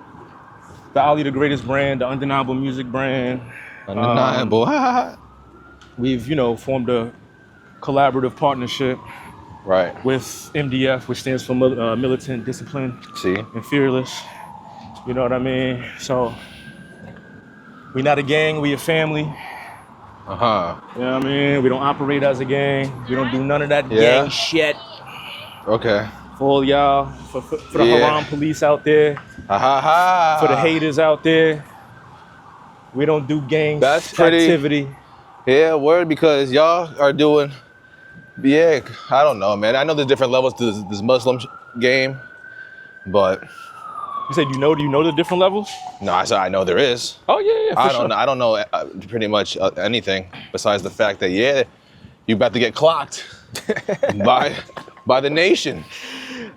Speaker 3: the Ali the Greatest brand, the undeniable music brand.
Speaker 1: Undeniable.
Speaker 3: We've, formed a collaborative partnership
Speaker 1: Right.
Speaker 3: with MDF, which stands for Militant Discipline
Speaker 1: See?
Speaker 3: and Fearless. You know what I mean? So we not a gang, we a family.
Speaker 1: Uh-huh.
Speaker 3: You know what I mean? We don't operate as a gang. We don't do none of that
Speaker 1: Yeah.
Speaker 3: gang shit.
Speaker 1: Okay.
Speaker 3: For all y'all, for the
Speaker 1: Yeah.
Speaker 3: haram police out there,
Speaker 1: Ha ha ha.
Speaker 3: for the haters out there. We don't do gang
Speaker 1: That's pretty-
Speaker 3: activity.
Speaker 1: Yeah, word, because y'all are doing. Yeah, I don't know, man. I know there's different levels to this Muslim game, but
Speaker 3: You said you know the different levels?
Speaker 1: no, I said I know there is.
Speaker 3: Oh yeah, for
Speaker 1: I
Speaker 3: sure.
Speaker 1: don't know. I don't know pretty much anything besides the fact that you about to get clocked by the nation.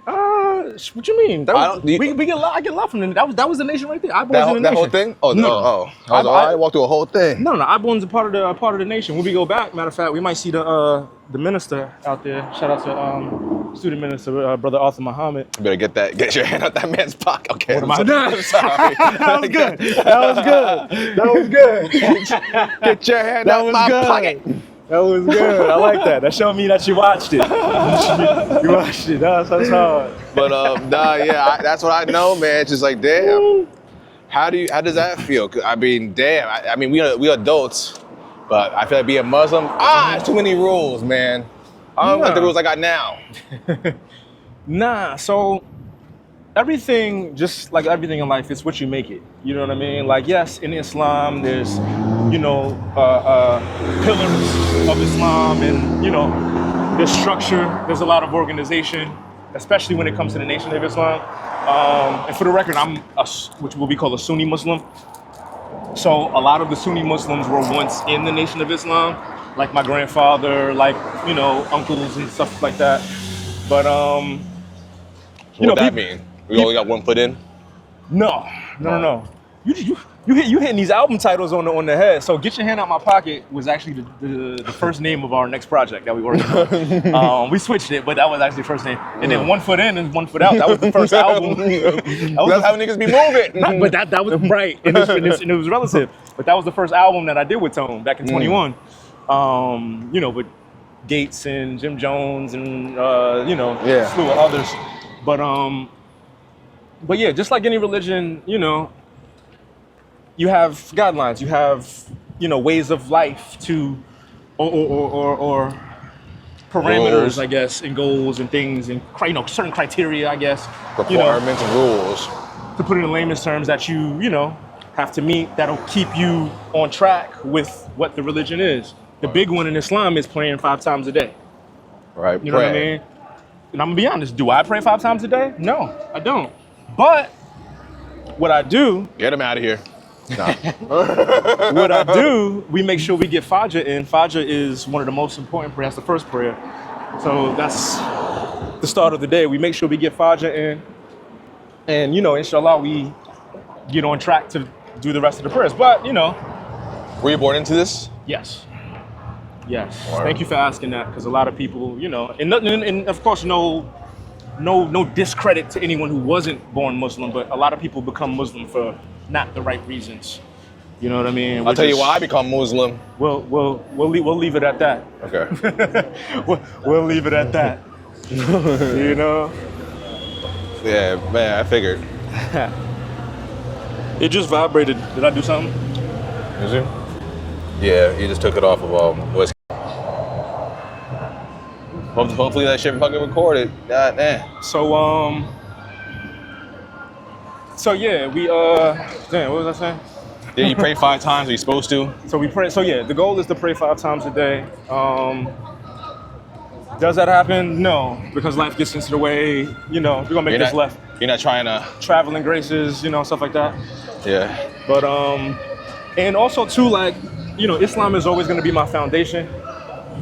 Speaker 3: What you mean? That
Speaker 1: I
Speaker 3: was,
Speaker 1: don't- you-
Speaker 3: we get I get a lot from them. That was the nation right there. I
Speaker 1: That
Speaker 3: in the nation.
Speaker 1: whole thing? Oh no!
Speaker 3: No.
Speaker 1: I walked through a whole thing.
Speaker 3: No, I-Born's a part of the nation. When we go back, matter of fact, we might see the minister out there. Shout out to student minister, brother Arthur Muhammad.
Speaker 1: You better get your hand out that man's pocket. Okay.
Speaker 3: What am I doing?
Speaker 1: Sorry.
Speaker 3: That was good. That was good.
Speaker 1: Get your hand
Speaker 3: That
Speaker 1: out
Speaker 3: was
Speaker 1: my
Speaker 3: good.
Speaker 1: pocket.
Speaker 3: That was good. I like that. That showed me that you watched it. You watched it. That's hard.
Speaker 1: But that's what I know, man. It's just like, damn. How does that feel? 'Cause, I mean, damn. I mean, we adults, but I feel like being Muslim. It's too many rules, man. I don't like the rules I got now.
Speaker 3: Nah, so everything, just like everything in life, it's what you make it. You know what I mean? Like, yes, in Islam, there's, pillars of Islam and, there's structure, there's a lot of organization, especially when it comes to the Nation of Islam. And for the record, I'm what we call a Sunni Muslim. So a lot of the Sunni Muslims were once in the Nation of Islam, like my grandfather, like, uncles and stuff like that. But,
Speaker 1: What that mean? We only got one foot in?
Speaker 3: No. You hitting these album titles on the head. So Get Your Hand Out My Pocket was actually the first name of our next project that we worked on. We switched it, but that was actually the first name. And then One Foot In and One Foot Out. That was the first album.
Speaker 1: That's how niggas be moving.
Speaker 3: But that was right, and it was relative. But that was the first album that I did with Tone back in 21. With Gates and Jim Jones and a slew of others. But yeah, just like any religion, you have guidelines, you have, ways of life to, or parameters,
Speaker 1: Rules.
Speaker 3: I guess, and goals and things, and certain criteria, I guess.
Speaker 1: Requirements and rules.
Speaker 3: To put it in layman's terms, that you have to meet, that'll keep you on track with what the religion is. The big one in Islam is praying 5 times a day.
Speaker 1: Right.
Speaker 3: You know what I mean? And I'm gonna be honest, do I pray 5 times a day? No, I don't. But what I do,
Speaker 1: Get him out of here. Nah.
Speaker 3: what I do, we make sure we get Fajr in. Fajr is one of the most important prayers. That's the first prayer. So that's the start of the day. We make sure we get Fajr in. And, inshallah, we get on track to do the rest of the prayers. But,
Speaker 1: Were you born into this?
Speaker 3: yes. Yes.
Speaker 1: Wow.
Speaker 3: Thank you for asking that, because a lot of people, and of course, no discredit to anyone who wasn't born Muslim, but a lot of people become Muslim for not the right reasons. You know what I mean?
Speaker 1: I'll tell you why I become Muslim.
Speaker 3: We'll leave it at that.
Speaker 1: Okay.
Speaker 3: We'll leave it at that.
Speaker 1: Yeah, man, I figured.
Speaker 3: It just vibrated. Did I do something?
Speaker 1: Is it? Yeah, you just took it off of voice. Hopefully that shit fucking recorded. God damn.
Speaker 3: So yeah, we damn, what was I saying?
Speaker 1: Yeah, you pray 5 times. Are you supposed to?
Speaker 3: So we pray. So yeah, the goal is to pray 5 times a day. Does that happen? No, because life gets into the way. We're gonna make this left.
Speaker 1: You're not trying to.
Speaker 3: Traveling graces, stuff like that.
Speaker 1: Yeah.
Speaker 3: But and also too, like, Islam is always gonna be my foundation.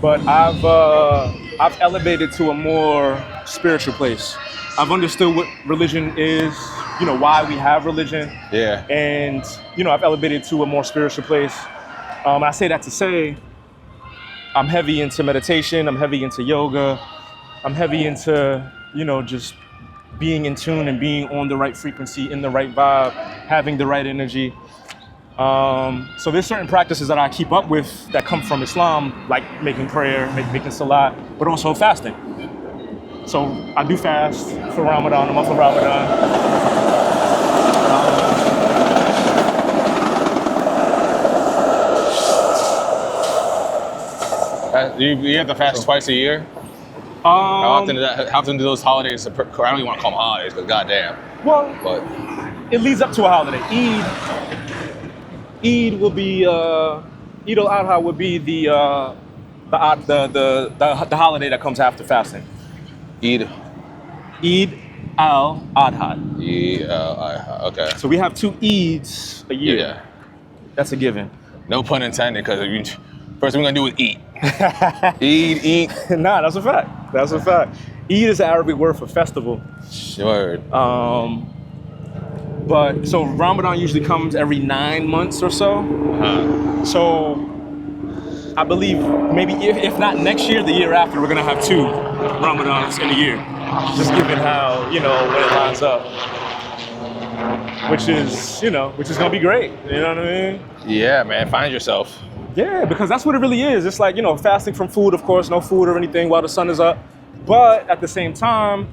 Speaker 3: But I've elevated to a more spiritual place. I've understood what religion is, why we have religion.
Speaker 1: Yeah.
Speaker 3: And, I've elevated to a more spiritual place. I say that to say, I'm heavy into meditation, I'm heavy into yoga, I'm heavy into, just being in tune and being on the right frequency, in the right vibe, having the right energy. So there's certain practices that I keep up with that come from Islam, like making prayer, making salat, but also fasting. So I do fast for Ramadan, the month of Ramadan.
Speaker 1: You have to fast twice a year? How often do those holidays, I don't even want to call them holidays, but goddamn.
Speaker 3: Well,
Speaker 1: But
Speaker 3: it leads up to a holiday. Eid will be Eid al-Adha would be the holiday that comes after fasting.
Speaker 1: Eid.
Speaker 3: Eid al-Adha.
Speaker 1: Okay.
Speaker 3: So we have 2 Eids a year.
Speaker 1: Yeah.
Speaker 3: That's a given.
Speaker 1: No pun intended, because first thing we're gonna do is eat. Eat.
Speaker 3: Nah, that's a fact. That's a fact. Eid is the Arabic word for festival.
Speaker 1: Sure.
Speaker 3: But so Ramadan usually comes every 9 months or so. So I believe maybe if not next year, the year after, we're gonna have 2 Ramadans in a year. Just given how, when it lines up. Which is gonna be great. You know what I mean?
Speaker 1: Yeah, man. Find yourself.
Speaker 3: Yeah, because that's what it really is. It's like, fasting from food, of course, no food or anything while the sun is up. But at the same time,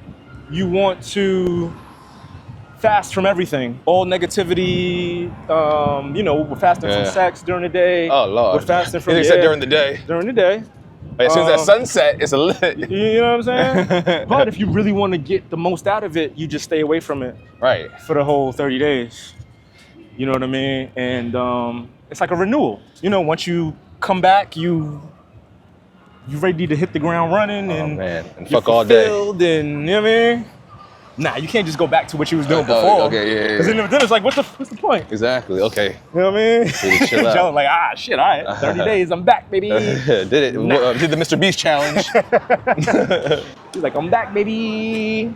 Speaker 3: you want to fast from everything. All negativity, we're fasting from sex during the day.
Speaker 1: Oh, Lord.
Speaker 3: We're fasting from
Speaker 1: said during the day.
Speaker 3: During the day.
Speaker 1: Like, as soon as that sunset, it's a lit.
Speaker 3: You know what I'm saying? But if you really want to get the most out of it, you just stay away from it.
Speaker 1: Right.
Speaker 3: For the whole 30 days. You know what I mean? And it's like a renewal. Once you come back, you ready to hit the ground running and
Speaker 1: fuck all day.
Speaker 3: And you know what I mean? Nah, you can't just go back to what you was doing before.
Speaker 1: Okay, yeah.
Speaker 3: Because then it's like, what's the point?
Speaker 1: Exactly. Okay.
Speaker 3: You know what I mean?
Speaker 1: Chill out.
Speaker 3: Joe, like, shit, all right. 30 days, I'm back, baby.
Speaker 1: Did it.
Speaker 3: Nah.
Speaker 1: Did the Mr. Beast challenge.
Speaker 3: He's like, I'm back, baby.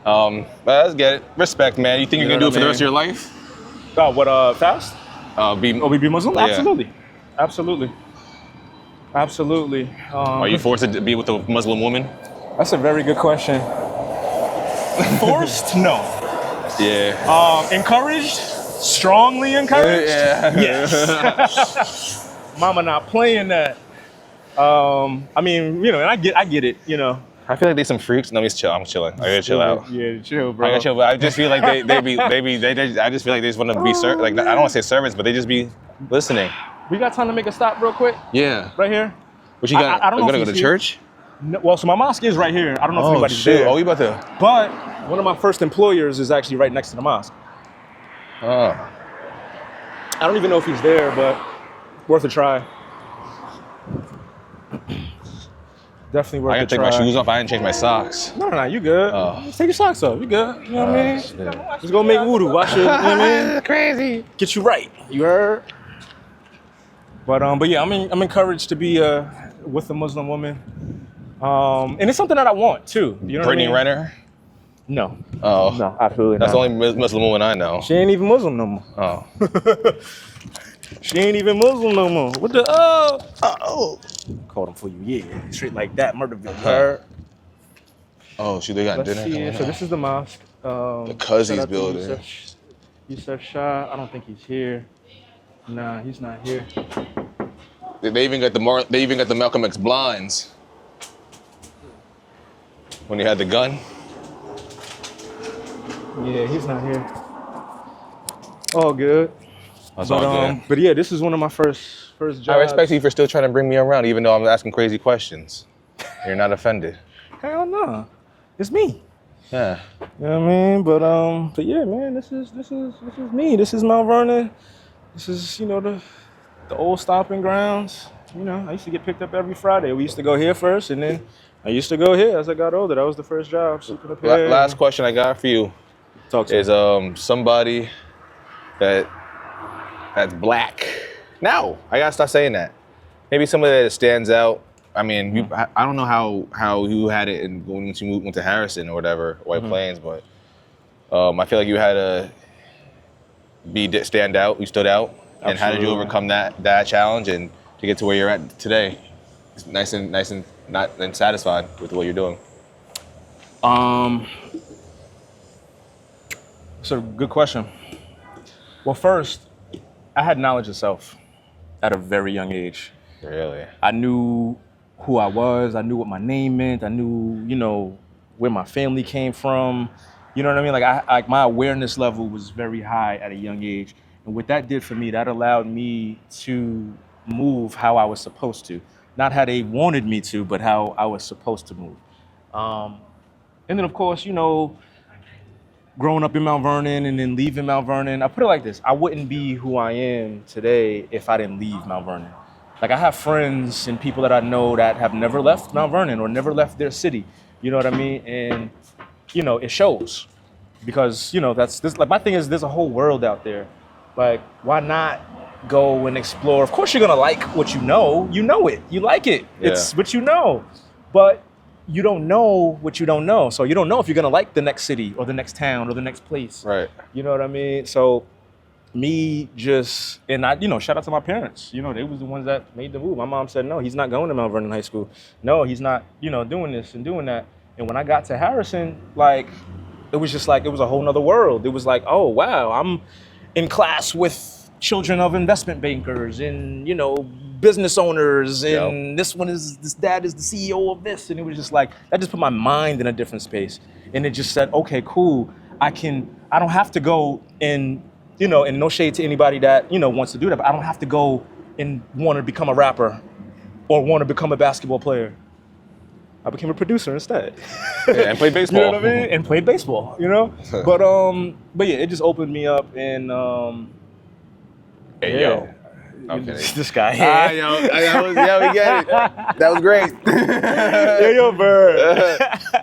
Speaker 1: But let's get it. Respect, man. You think you can do it for the rest of your life?
Speaker 3: Fast?
Speaker 1: Be
Speaker 3: Muslim?
Speaker 1: Yeah.
Speaker 3: Absolutely.
Speaker 1: Are you forced to be with a Muslim woman?
Speaker 3: That's a very good question. Forced? No.
Speaker 1: Yeah.
Speaker 3: Encouraged? Strongly encouraged?
Speaker 1: Yeah.
Speaker 3: Yes. Mama not playing that. I mean, and I get it,
Speaker 1: I feel like they some freaks. No, I'm just chill. I'm chilling. I gotta chill out.
Speaker 3: Yeah, chill, bro.
Speaker 1: I gotta chill, but I just feel like they I just feel like they just want to be like, I don't want to say servants, but they just be listening.
Speaker 3: We got time to make a stop real quick?
Speaker 1: Yeah.
Speaker 3: Right here?
Speaker 1: What you got?
Speaker 3: I don't know.
Speaker 1: Gonna go to church?
Speaker 3: No, well, so my mosque is right here. I don't know if anybody's there.
Speaker 1: Oh, you about to?
Speaker 3: But one of my first employers is actually right next to the mosque.
Speaker 1: Oh.
Speaker 3: I don't even know if he's there, but worth a try. Definitely worth a try.
Speaker 1: I gotta take my shoes off. I didn't change my socks.
Speaker 3: No, you good.
Speaker 1: Oh.
Speaker 3: Just take your socks off. You good. You know what I mean?
Speaker 1: Shit.
Speaker 3: Just go make wudu. Wash your, you know what I mean?
Speaker 1: Crazy.
Speaker 3: Get you right. You heard? But yeah, I'm encouraged to be with a Muslim woman. And it's something that I want too. You know
Speaker 1: Brittany
Speaker 3: what I mean?
Speaker 1: Renner?
Speaker 3: No.
Speaker 1: Oh.
Speaker 3: No, absolutely
Speaker 1: That's
Speaker 3: not.
Speaker 1: the only Muslim woman I know.
Speaker 3: She ain't even Muslim no more.
Speaker 1: Oh.
Speaker 3: She ain't even Muslim no more. What the called him for you, yeah. Straight like that, Murderville. Heard?
Speaker 1: Oh, they got dinner coming
Speaker 3: So
Speaker 1: up.
Speaker 3: this is the mosque.
Speaker 1: The Cuzzies
Speaker 3: shout out to
Speaker 1: building.
Speaker 3: Yusuf Shah. I don't think he's here. Nah, he's not here.
Speaker 1: They even got the Malcolm X blinds. When he had the gun.
Speaker 3: Yeah, he's not here. All good.
Speaker 1: That's all good.
Speaker 3: But yeah, this is one of my first jobs.
Speaker 1: I respect you for still trying to bring me around, even though I'm asking crazy questions. You're not offended.
Speaker 3: Hell no. It's me.
Speaker 1: Yeah.
Speaker 3: You know what I mean? But yeah, man, this is me. This is Mount Vernon. This is, the old stomping grounds. I used to get picked up every Friday. We used to go here first, and then I used to go here as I got older. That was the first job. Sleeping up here.
Speaker 1: Last question I got for you is somebody that's black. No, I gotta stop saying that. Maybe somebody that stands out. I mean, I don't know how you had it when you went to Harrison or whatever, White Plains, but I feel like you had to stand out. You stood out.
Speaker 3: Absolutely.
Speaker 1: And how did you overcome that challenge and to get to where you're at today? It's nice and not and satisfied with what you're doing.
Speaker 3: It's a good question. Well, first, I had knowledge of self at a very young age.
Speaker 1: Really?
Speaker 3: I knew who I was. I knew what my name meant. I knew, where my family came from. You know what I mean? Like my awareness level was very high at a young age. And what that did for me, that allowed me to move how I was supposed to. Not how they wanted me to, but how I was supposed to move. And then, of course, growing up in Mount Vernon and then leaving Mount Vernon, I put it like this: I wouldn't be who I am today if I didn't leave Mount Vernon. Like I have friends and people that I know that have never left Mount Vernon or never left their city. You know what I mean? And it shows because that's this. Like my thing is, there's a whole world out there. Like why not go and explore? Of course, you're gonna like what you know. You know it. You like it.
Speaker 1: Yeah.
Speaker 3: It's what you know, but you don't know what you don't know. So you don't know if you're gonna like the next city or the next town or the next place.
Speaker 1: Right.
Speaker 3: You know what I mean? So me just, and I, shout out to my parents. They was the ones that made the move. My mom said, no, he's not going to Mount Vernon High School. No, he's not, doing this and doing that. And when I got to Harrison, like, it was just like, it was a whole nother world. It was like, oh, wow, I'm in class with children of investment bankers and, business owners, and this dad is the CEO of this. And it was just like, that just put my mind in a different space. And it just said, okay, cool. I don't have to go and no shade to anybody that, wants to do that, but I don't have to go and want to become a rapper or want to become a basketball player. I became a producer instead.
Speaker 1: Yeah, and played baseball.
Speaker 3: You know what I mean? And played baseball, But yeah, it just opened me up and
Speaker 1: Hey, yo. Okay.
Speaker 3: This guy.
Speaker 1: We get it. That was great.
Speaker 3: Yo, Bird.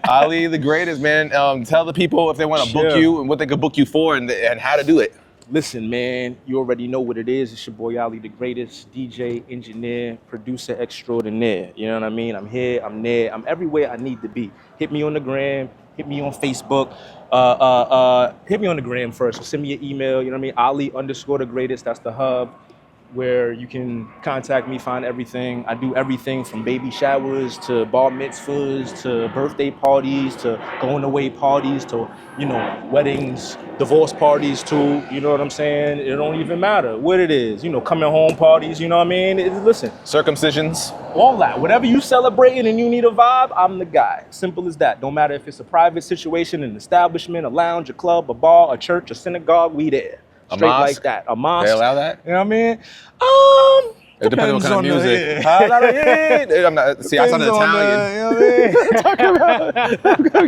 Speaker 1: Ali, the greatest, man. Tell the people if they want to book you and what they could book you for and how to do it.
Speaker 3: Listen, man, you already know what it is. It's your boy Ali, the greatest DJ, engineer, producer extraordinaire. You know what I mean? I'm here, I'm there, I'm everywhere I need to be. Hit me on the gram, hit me on Facebook. Hit me on the gram first. So send me an email, you know what I mean? Ali_the greatest, that's the hub where you can contact me, find everything. I do everything from baby showers to bar mitzvahs to birthday parties to going away parties to, weddings, divorce parties too. You know what I'm saying? It don't even matter what it is. Coming home parties, you know what I mean? Listen.
Speaker 1: Circumcisions.
Speaker 3: All that. Whatever you celebrating and you need a vibe, I'm the guy. Simple as that. Don't matter if it's a private situation, an establishment, a lounge, a club, a bar, a church, a synagogue, we there. Straight like that. A mosque.
Speaker 1: They allow that?
Speaker 3: You know what I mean?
Speaker 1: It depends on what kind of music. I'm not. See, I sound Italian.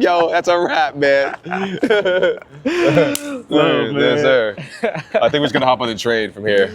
Speaker 1: Yo, that's a rap, man. Yes, sir. I think we're just gonna hop on the train from here.